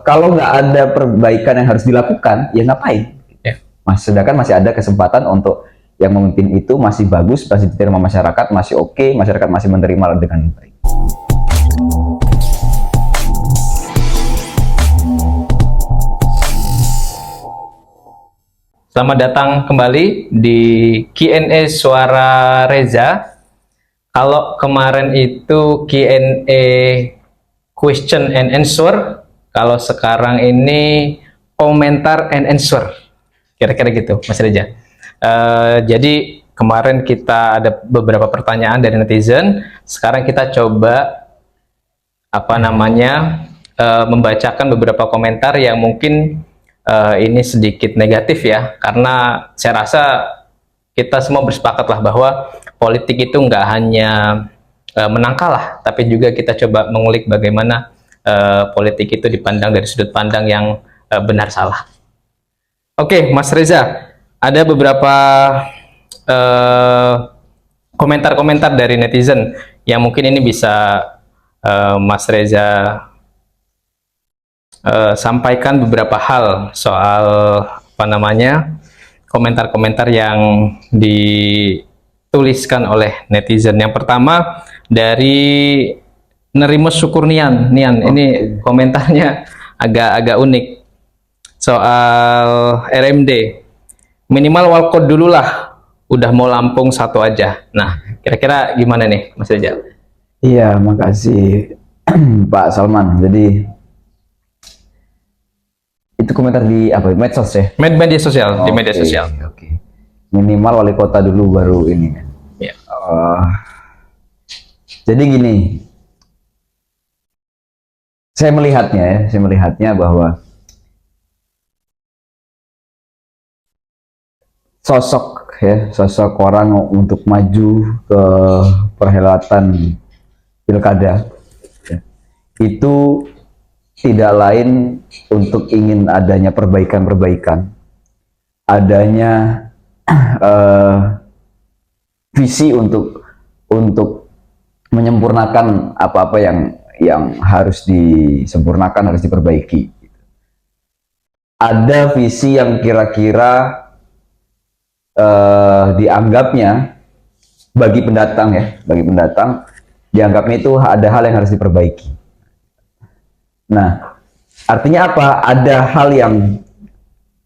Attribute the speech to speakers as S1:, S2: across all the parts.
S1: kalau nggak ada perbaikan yang harus dilakukan, ya ngapain?
S2: Ya.
S1: Sedangkan masih ada kesempatan untuk yang memimpin itu masih bagus, masih diterima masyarakat, masih oke, masyarakat masih menerima dengan baik.
S2: Selamat datang kembali di Q&A Suara Reza. Kalau kemarin itu Q&A question and answer, kalau sekarang ini komentar and answer. Kira-kira gitu, Mas Reza. Jadi kemarin kita ada beberapa pertanyaan dari netizen. Sekarang kita coba membacakan beberapa komentar yang mungkin ini sedikit negatif ya, karena saya rasa kita semua bersepakatlah bahwa politik itu nggak hanya menang kalah, tapi juga kita coba mengulik bagaimana politik itu dipandang dari sudut pandang yang benar salah. Oke, Mas Reza, ada beberapa komentar-komentar dari netizen yang mungkin ini bisa Mas Reza sampaikan beberapa hal soal komentar-komentar yang dituliskan oleh netizen. Yang pertama dari Nerimus Syukurnian, ini komentarnya agak unik soal RMD. Minimal walkot dulu lah, udah mau Lampung satu aja. Nah, kira-kira gimana nih, Mas Reza?
S1: Iya, makasih Pak Salman. Jadi itu komentar di medsos ya?
S2: Media sosial, di media sosial.
S1: Oke. Minimal wali kota dulu baru ini kan.
S2: Ya.
S1: Jadi gini, saya melihatnya bahwa sosok orang untuk maju ke perhelatan pilkada ya, itu tidak lain untuk ingin adanya perbaikan, adanya visi untuk menyempurnakan apa-apa yang harus disempurnakan, harus diperbaiki. Ada visi yang kira-kira dianggapnya bagi pendatang dianggapnya itu ada hal yang harus diperbaiki. Nah, artinya apa? Ada hal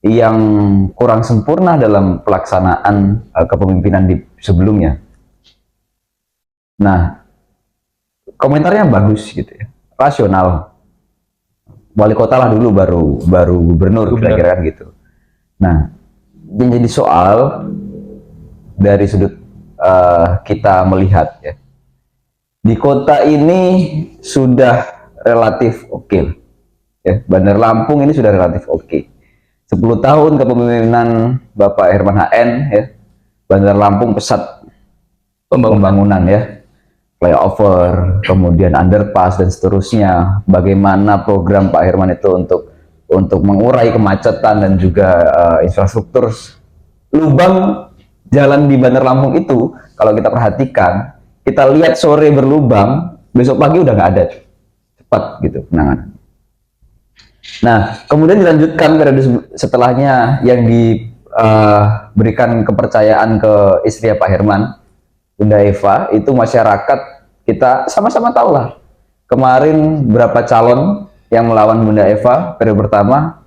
S1: yang kurang sempurna dalam pelaksanaan kepemimpinan di sebelumnya. Nah, komentarnya bagus gitu ya, rasional. Wali kota lah dulu baru gubernur kira-kira gitu. Nah, menjadi soal dari sudut kita melihat ya, di kota ini sudah relatif oke. Ya, Bandar Lampung ini sudah relatif oke. 10 tahun kepemimpinan Bapak Herman HN ya, Bandar Lampung pesat pembangunan ya, flyover, kemudian underpass dan seterusnya. Bagaimana program Pak Herman itu untuk mengurai kemacetan dan juga infrastruktur. Lubang jalan di Bandar Lampung itu kalau kita perhatikan, kita lihat sore berlubang, besok pagi udah nggak ada, cepat gitu penanganan. Nah, kemudian dilanjutkan periode setelahnya yang diberikan kepercayaan ke istri Pak Herman, Bunda Eva, itu masyarakat kita sama-sama tahu lah. Kemarin berapa calon yang melawan Bunda Eva periode pertama,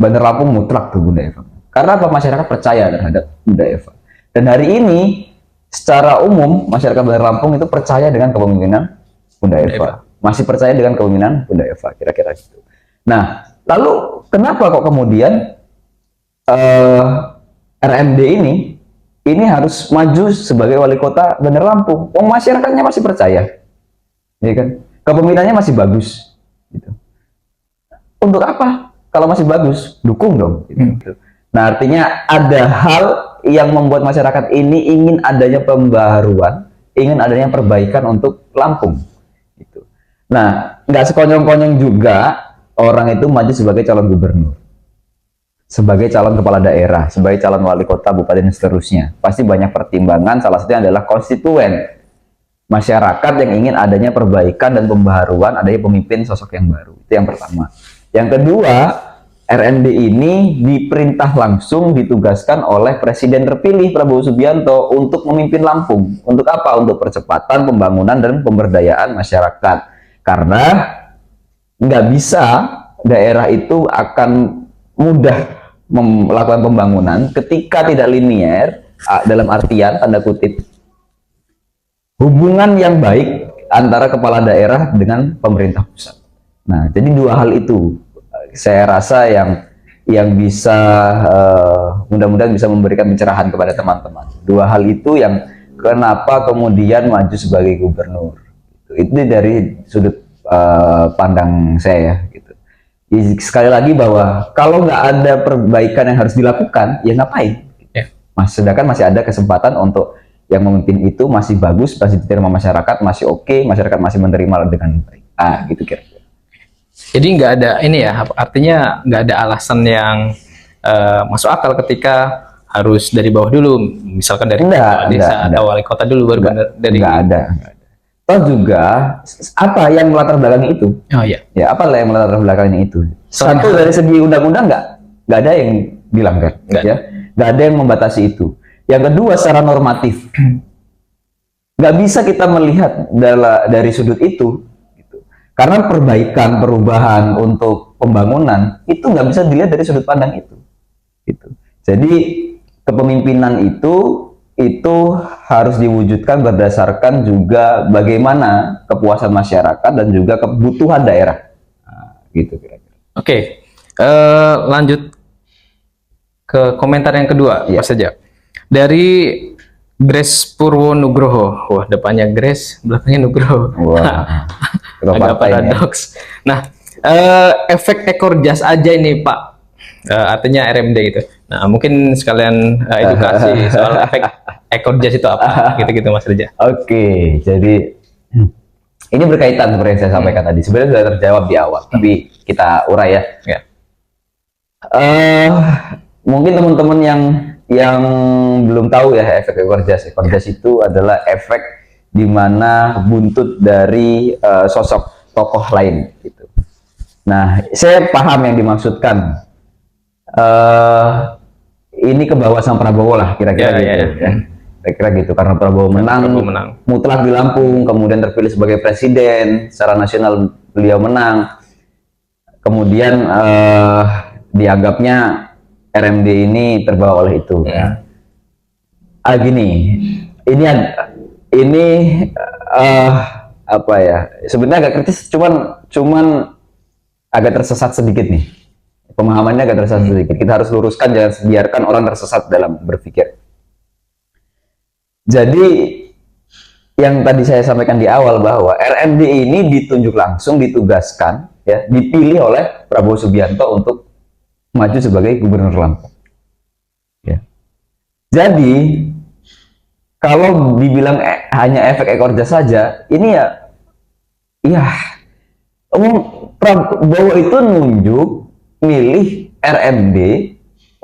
S1: Bandar Lampung mutlak tuh Bunda Eva. Karena apa? Masyarakat percaya terhadap Bunda Eva. Dan hari ini secara umum masyarakat Bandar Lampung itu percaya dengan kepemimpinan Bunda Eva. Masih percaya dengan kepemimpinan Bunda Eva, kira-kira gitu. Nah, lalu kenapa kok kemudian RMD ini harus maju sebagai wali kota Bandar Lampung? Masyarakatnya masih percaya, ya kan? Kepemimpinannya masih bagus, gitu. Untuk apa? Kalau masih bagus, dukung dong. Gitu. Nah, artinya ada hal yang membuat masyarakat ini ingin adanya pembaharuan, ingin adanya perbaikan untuk Lampung. Gitu. Nah, nggak sekonyong-konyong juga orang itu maju sebagai calon gubernur, sebagai calon kepala daerah, sebagai calon wali kota, bupati, dan seterusnya. Pasti banyak pertimbangan, salah satunya adalah konstituen. Masyarakat yang ingin adanya perbaikan dan pembaharuan, adanya pemimpin sosok yang baru. Itu yang pertama. Yang kedua, RMD ini diperintah langsung ditugaskan oleh Presiden terpilih Prabowo Subianto untuk memimpin Lampung. Untuk apa? Untuk percepatan pembangunan dan pemberdayaan masyarakat. Karena nggak bisa daerah itu akan mudah melakukan pembangunan ketika tidak linier, dalam artian tanda kutip hubungan yang baik antara kepala daerah dengan pemerintah pusat. Nah, jadi dua hal itu saya rasa yang bisa mudah-mudahan bisa memberikan pencerahan kepada teman-teman. Dua hal itu yang kenapa kemudian maju sebagai gubernur. Itu dari sudut pandang saya gitu. Sekali lagi bahwa kalau nggak ada perbaikan yang harus dilakukan, ya ngapain? Sedangkan masih ada kesempatan untuk yang memimpin itu masih bagus, masih diterima masyarakat, masih oke, masyarakat masih menerima dengan baik. Gitu kira-kira.
S2: Jadi nggak ada ini ya, artinya nggak ada alasan yang masuk akal ketika harus dari bawah dulu, misalkan dari kepala desa atau wali kota dulu baru benar dari.
S1: Nggak ada. Toh juga apa yang melatar belakangi itu?
S2: Oh iya.
S1: Ya apa yang melatar belakangi itu? Satu dari segi undang-undang nggak ada yang dilanggar, ya. Nggak ada yang membatasi itu. Yang kedua secara normatif, nggak bisa kita melihat dari sudut itu, gitu. Karena perbaikan, perubahan untuk pembangunan itu nggak bisa dilihat dari sudut pandang itu, gitu. Jadi kepemimpinan itu harus diwujudkan berdasarkan juga bagaimana kepuasan masyarakat dan juga kebutuhan daerah, gitu kira-kira.
S2: Oke, lanjut ke komentar yang kedua, Pak saja. Dari Grace Purwonugroho. Wah, depannya Grace, belakangnya Nugroho.
S1: Wah,
S2: agak paradoks. Nah, efek ekor jas aja ini, Pak. Artinya RMD gitu. Nah, mungkin sekalian edukasi soal efek ekor jas itu apa, gitu-gitu Mas Reza.
S1: Oke, jadi ini berkaitan seperti yang saya sampaikan tadi. Sebenarnya sudah terjawab di awal, tapi kita urai ya. Mungkin teman-teman yang belum tahu ya efek ekor jas. Ekor jas itu adalah efek di mana buntut dari sosok tokoh lain gitu. Nah, saya paham yang dimaksudkan. Ini ke bawah sama Prabowo lah kira-kira gitu ya. Kira-kira gitu karena Prabowo menang mutlak di Lampung, kemudian terpilih sebagai presiden secara nasional, beliau menang. Kemudian dianggapnya RMD ini terbawa oleh itu. Gini, ini apa ya? Sebenarnya agak kritis, cuman agak tersesat sedikit nih. Pemahamannya agak tersesat sedikit. Kita harus luruskan, jangan biarkan orang tersesat dalam berpikir. Jadi yang tadi saya sampaikan di awal bahwa RMD ini ditunjuk langsung, ditugaskan, ya, dipilih oleh Prabowo Subianto untuk maju sebagai gubernur Lampung. Ya. Jadi kalau dibilang hanya efek ekor jas saja, ini ya Prabowo itu nunjuk milih RMD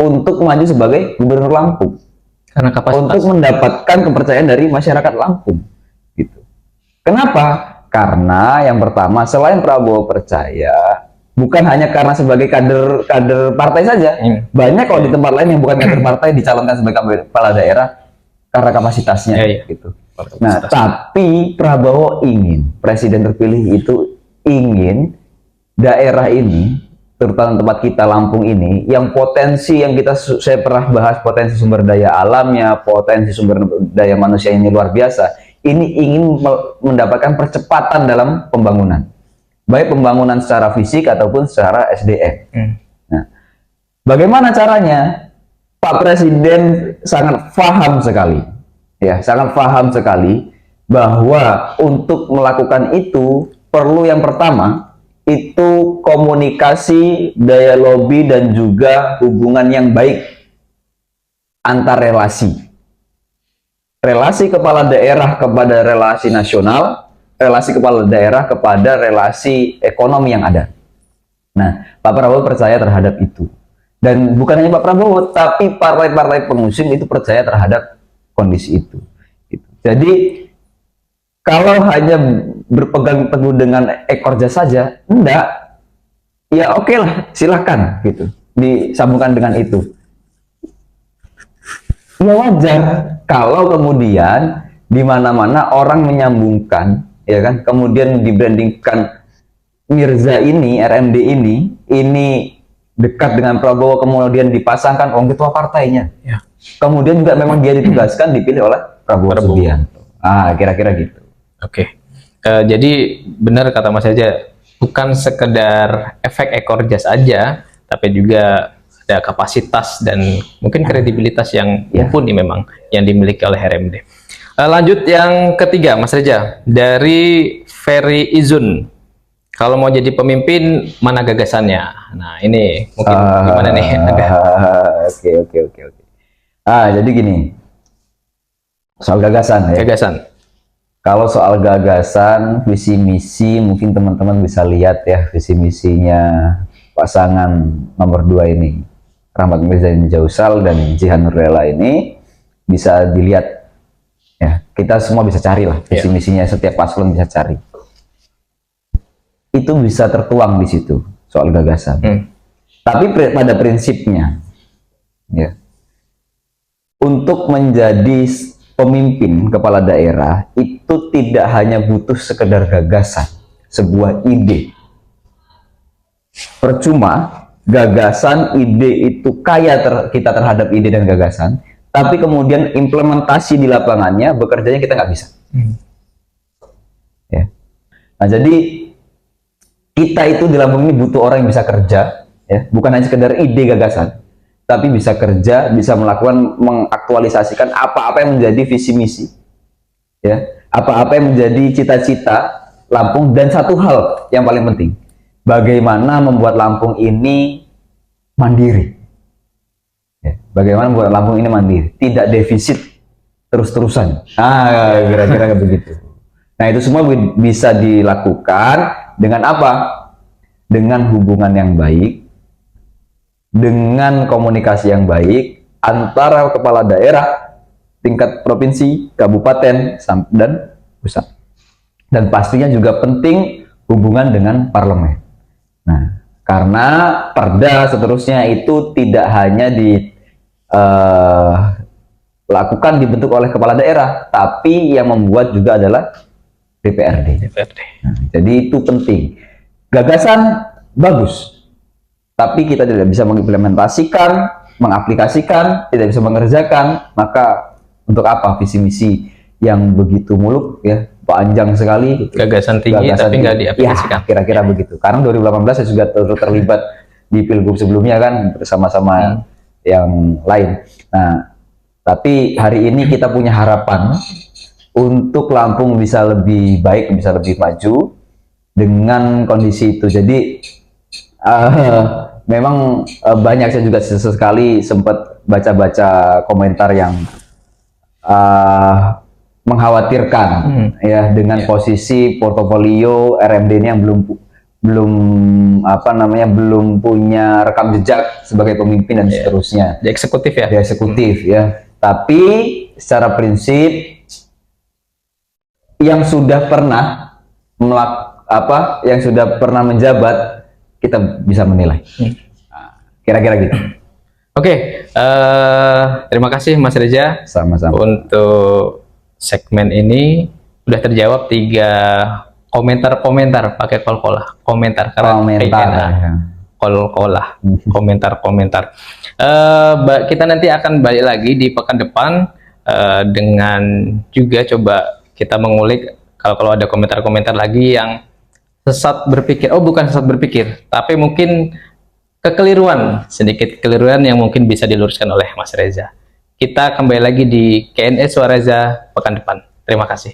S1: untuk maju sebagai gubernur Lampung.
S2: Karena kapasitas.
S1: Untuk mendapatkan kepercayaan dari masyarakat Lampung. Gitu. Kenapa? Karena yang pertama, selain Prabowo percaya, bukan hanya karena sebagai kader partai saja. Banyak kalau di tempat lain yang bukan kader partai dicalonkan sebagai kepala daerah karena kapasitasnya. Gitu. Nah, tapi Prabowo ingin, presiden terpilih itu ingin daerah ini, terutama tempat kita Lampung ini, yang potensi yang saya pernah bahas, potensi sumber daya alamnya, potensi sumber daya manusia ini luar biasa, ini ingin mendapatkan percepatan dalam pembangunan, baik pembangunan secara fisik ataupun secara SDM. Nah, bagaimana caranya? Pak Presiden sangat paham sekali, ya, sangat paham sekali bahwa untuk melakukan itu perlu yang pertama itu komunikasi, daya lobby, dan juga hubungan yang baik antar relasi. Relasi kepala daerah kepada relasi nasional, relasi kepala daerah kepada relasi ekonomi yang ada. Nah, Pak Prabowo percaya terhadap itu. Dan bukan hanya Pak Prabowo, tapi partai-partai pengusung itu percaya terhadap kondisi itu. Jadi, kalau hanya berpegang teguh dengan ekor jas saja, enggak. ya oke lah, silakan gitu. Disambungkan dengan itu. Ya wajar kalau kemudian di mana-mana orang menyambungkan, ya kan, kemudian dibrandingkan Mirza ini, RMD ini dekat dengan Prabowo, kemudian dipasangkan ketua partainya.
S2: Ya.
S1: Kemudian juga memang dia ditugaskan dipilih oleh Prabowo Subianto. Kira-kira gitu.
S2: Oke. Jadi benar kata Mas Reza, bukan sekedar efek ekor jas aja, tapi juga ada kapasitas dan mungkin kredibilitas yang mumpuni memang yang dimiliki oleh RMD. Lanjut yang ketiga, Mas Reza, dari Ferry Izun. Kalau mau jadi pemimpin, mana gagasannya? Nah, ini mungkin gimana nih?
S1: Oke. Jadi gini, soal gagasan ya.
S2: Gagasan.
S1: Kalau soal gagasan, visi misi, mungkin teman-teman bisa lihat ya visi misinya pasangan nomor 2 ini, Rahmat Mirzani Jausal dan Jihan Nurlela ini, bisa dilihat ya. Kita semua bisa cari lah visi misinya, setiap paslon bisa cari. Itu bisa tertuang di situ soal gagasan. Tapi pada prinsipnya, ya, untuk menjadi pemimpin kepala daerah itu tidak hanya butuh sekedar gagasan, sebuah ide. Percuma gagasan, ide itu kaya kita terhadap ide dan gagasan, tapi kemudian implementasi di lapangannya, bekerjanya kita nggak bisa. Ya. Nah, jadi kita itu di Lampung ini butuh orang yang bisa kerja, ya, bukan hanya sekedar ide gagasan, tapi bisa kerja, bisa melakukan, mengaktualisasikan apa-apa yang menjadi visi misi, ya, apa-apa yang menjadi cita-cita Lampung. Dan satu hal yang paling penting, bagaimana membuat Lampung ini mandiri, ya, bagaimana membuat Lampung ini mandiri, tidak defisit terus-terusan. Kira-kira begitu. Nah, itu semua bisa dilakukan dengan apa? Dengan hubungan yang baik, dengan komunikasi yang baik antara kepala daerah tingkat provinsi, kabupaten, dan pusat. Dan pastinya juga penting hubungan dengan parlemen. Nah, karena perda seterusnya itu tidak hanya dilakukan, dibentuk oleh kepala daerah, tapi yang membuat juga adalah DPRD. Nah, jadi itu penting. Gagasan bagus, tapi kita tidak bisa mengimplementasikan, mengaplikasikan, tidak bisa mengerjakan, maka untuk apa visi misi yang begitu muluk, ya, panjang sekali, gitu.
S2: Gagasan tinggi tapi nggak diaplikasikan.
S1: Ya, kira-kira begitu. Karena 2018 saya juga terlibat di pilgub sebelumnya kan, bersama-sama yang lain. Nah, tapi hari ini kita punya harapan untuk Lampung bisa lebih baik, bisa lebih maju dengan kondisi itu. Jadi memang banyak, saya juga sesekali sempat baca-baca komentar yang mengkhawatirkan, ya, dengan posisi portofolio RMD ini yang belum punya rekam jejak sebagai pemimpin dan seterusnya.
S2: Di eksekutif ya.
S1: Di eksekutif ya. Tapi secara prinsip yang sudah pernah menjabat, kita bisa menilai. Kira-kira gitu.
S2: Oke, terima kasih Mas Reza.
S1: Sama-sama.
S2: Untuk segmen ini udah terjawab 3 komentar pakai kol-kolah. Komentar. Komentar. Kita nanti akan balik lagi di pekan depan dengan juga coba kita mengulik kalau ada komentar-komentar lagi yang sesat berpikir. Bukan sesat berpikir, tapi mungkin sedikit kekeliruan yang mungkin bisa diluruskan oleh Mas Reza. Kita kembali lagi di KNS Suara Reza pekan depan. Terima kasih.